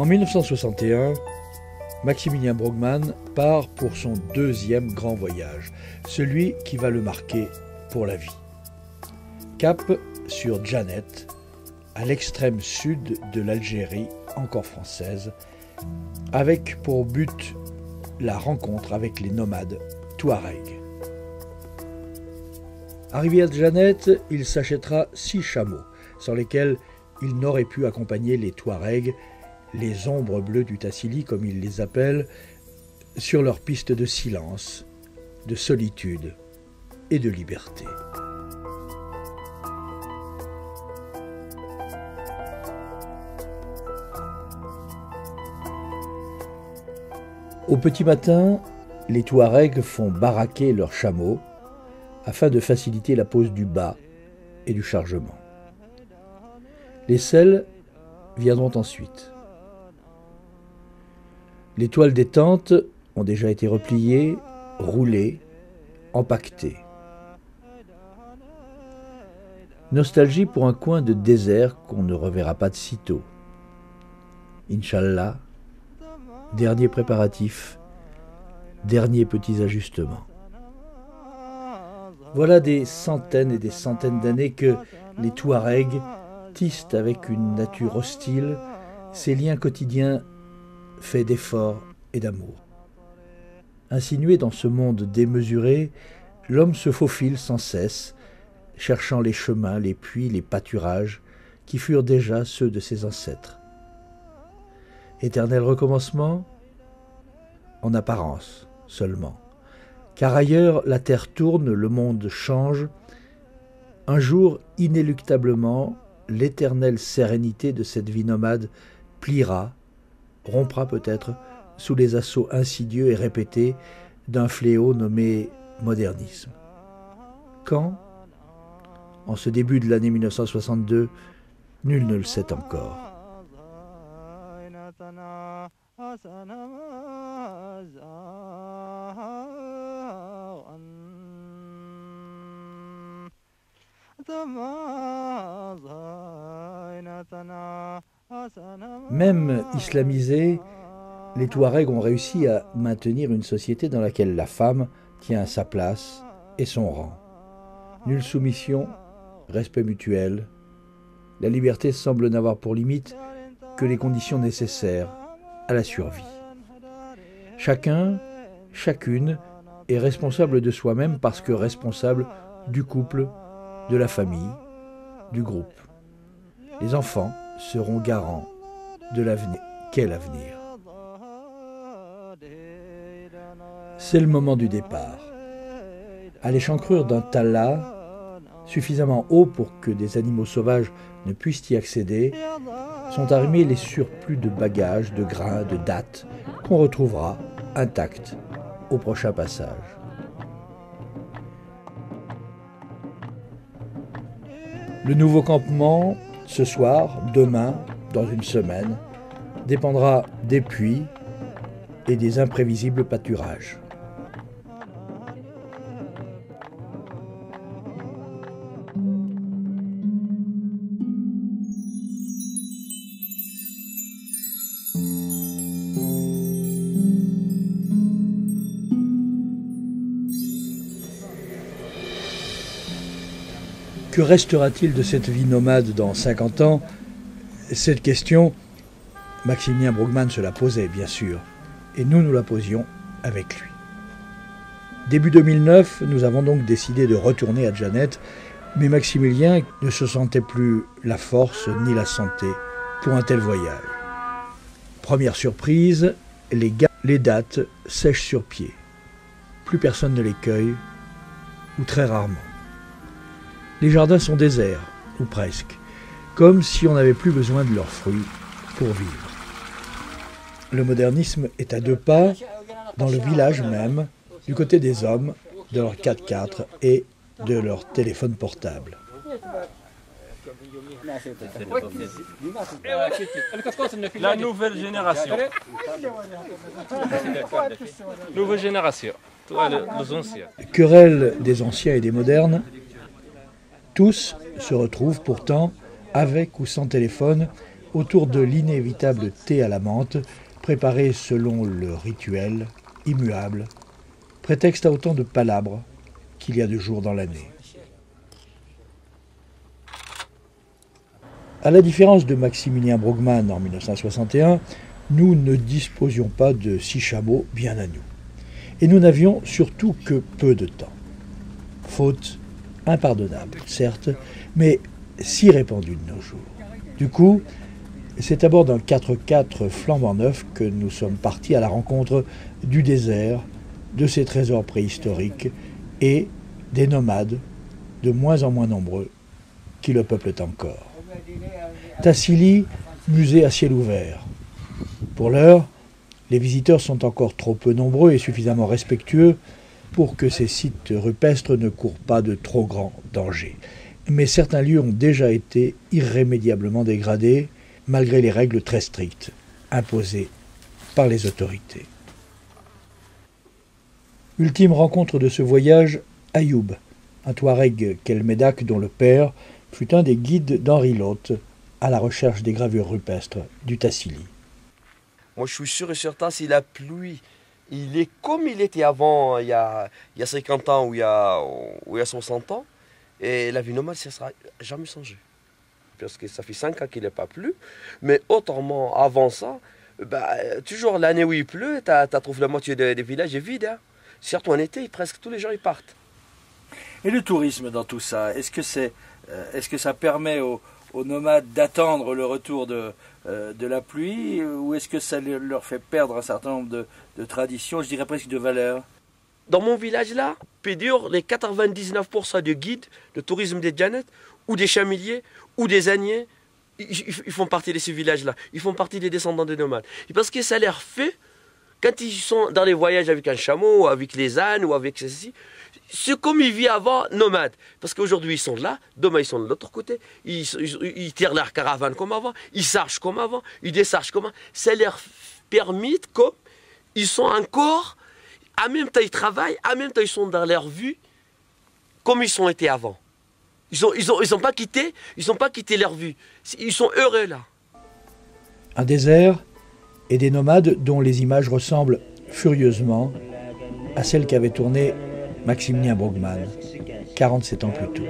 En 1961, Maximilien Brogmann part pour son deuxième grand voyage, celui qui va le marquer pour la vie. Cap sur Djanet, à l'extrême sud de l'Algérie encore française, avec pour but la rencontre avec les nomades Touaregs. Arrivé à Djanet, il s'achètera 6 chameaux, sans lesquels il n'aurait pu accompagner les Touaregs, les ombres bleues du Tassili comme il les appelle, sur leur piste de silence, de solitude et de liberté. Au petit matin, les Touaregs font baraquer leurs chameaux afin de faciliter la pose du bât et du chargement. Les selles viendront ensuite. Les toiles des tentes ont déjà été repliées, roulées, empaquetées. Nostalgie pour un coin de désert qu'on ne reverra pas de sitôt. Inch'Allah, dernier préparatif, derniers petits ajustements. Voilà des centaines et des centaines d'années que les Touaregs tissent avec une nature hostile ces liens quotidiens faits d'efforts et d'amour. Insinué dans ce monde démesuré, l'homme se faufile sans cesse, cherchant les chemins, les puits, les pâturages qui furent déjà ceux de ses ancêtres. Éternel recommencement? En apparence seulement, car ailleurs la terre tourne, le monde change. Un jour, inéluctablement, l'éternelle sérénité de cette vie nomade pliera, rompra peut-être sous les assauts insidieux et répétés d'un fléau nommé modernisme. Quand? En ce début de l'année 1962, nul ne le sait encore. Même islamisés, les Touaregs ont réussi à maintenir une société dans laquelle la femme tient sa place et son rang. Nulle soumission, respect mutuel. La liberté semble n'avoir pour limite que les conditions nécessaires à la survie. Chacun, chacune est responsable de soi-même parce que responsable du couple, de la famille, du groupe. Les enfants seront garants de l'avenir. Quel avenir? C'est le moment du départ. À l'échancrure d'un talla, suffisamment haut pour que des animaux sauvages ne puissent y accéder, sont arrimés les surplus de bagages, de grains, de dattes qu'on retrouvera intacts au prochain passage. Le nouveau campement, ce soir, demain, dans une semaine, dépendra des puits et des imprévisibles pâturages. Que restera-t-il de cette vie nomade dans 50 ans? Cette question, Maximilien Brogmann se la posait, bien sûr, et nous la posions avec lui. Début 2009, nous avons donc décidé de retourner à Djanet, mais Maximilien ne se sentait plus la force ni la santé pour un tel voyage. Première surprise, les dattes sèchent sur pied. Plus personne ne les cueille, ou très rarement. Les jardins sont déserts, ou presque, comme si on n'avait plus besoin de leurs fruits pour vivre. Le modernisme est à 2 pas, dans le village même, du côté des hommes, de leurs 4x4 et de leurs téléphones portables. La nouvelle génération. Nouvelle génération. Les anciens. Querelle des anciens et des modernes. Tous se retrouvent pourtant, avec ou sans téléphone, autour de l'inévitable thé à la menthe, préparé selon le rituel, immuable, prétexte à autant de palabres qu'il y a de jours dans l'année. À la différence de Maximilien Brugmann en 1961, nous ne disposions pas de 6 chameaux bien à nous. Et nous n'avions surtout que peu de temps. Faute impardonnable, certes, mais si répandue de nos jours. Du coup, c'est à bord d'un 4x4 flambant neuf que nous sommes partis à la rencontre du désert, de ses trésors préhistoriques et des nomades, de moins en moins nombreux, qui le peuplent encore. Tassili, musée à ciel ouvert. Pour l'heure, les visiteurs sont encore trop peu nombreux et suffisamment respectueux pour que ces sites rupestres ne courent pas de trop grands dangers. Mais certains lieux ont déjà été irrémédiablement dégradés, malgré les règles très strictes imposées par les autorités. Ultime rencontre de ce voyage, Ayoub, un Touareg kelmedak dont le père fut un des guides d'Henri Lotte à la recherche des gravures rupestres du Tassili. Moi je suis sûr et certain, si la pluie, il est comme il était avant, il y a 50 ans ou il y a 60 ans, et la vie nomade, ça ne sera jamais changé. Parce que ça fait 5 ans qu'il n'est pas plu, mais autrement, avant ça, toujours l'année où il pleut, tu trouves la moitié des villages est vide. Hein. Surtout en été, presque tous les gens ils partent. Et le tourisme dans tout ça, est-ce que ça permet aux nomades d'attendre le retour de la pluie, ou est-ce que ça leur fait perdre un certain nombre de traditions, je dirais presque de valeurs? Dans mon village là, Pédur, les 99% de guides de tourisme des Djanet, ou des chameliers, ou des âniers, ils font partie de ces villages-là. Ils font partie des descendants des nomades. Et parce que ça leur fait, quand ils sont dans les voyages avec un chameau, ou avec les ânes, ou avec ceci, c'est comme ils vivaient avant, nomades. Parce qu'aujourd'hui, ils sont là, demain, ils sont de l'autre côté. Ils tirent leur caravane comme avant, ils sarchent comme avant, ils déchargent comme avant. Ça leur permet, comme ils sont encore, en même temps, ils travaillent, en même temps, ils sont dans leur vie, comme ils ont été avant. Ils ont pas quitté leur vie. Ils sont heureux là. Un désert et des nomades dont les images ressemblent furieusement à celles qu'avait tournées Maximilien Brugmann, 47 ans plus tôt.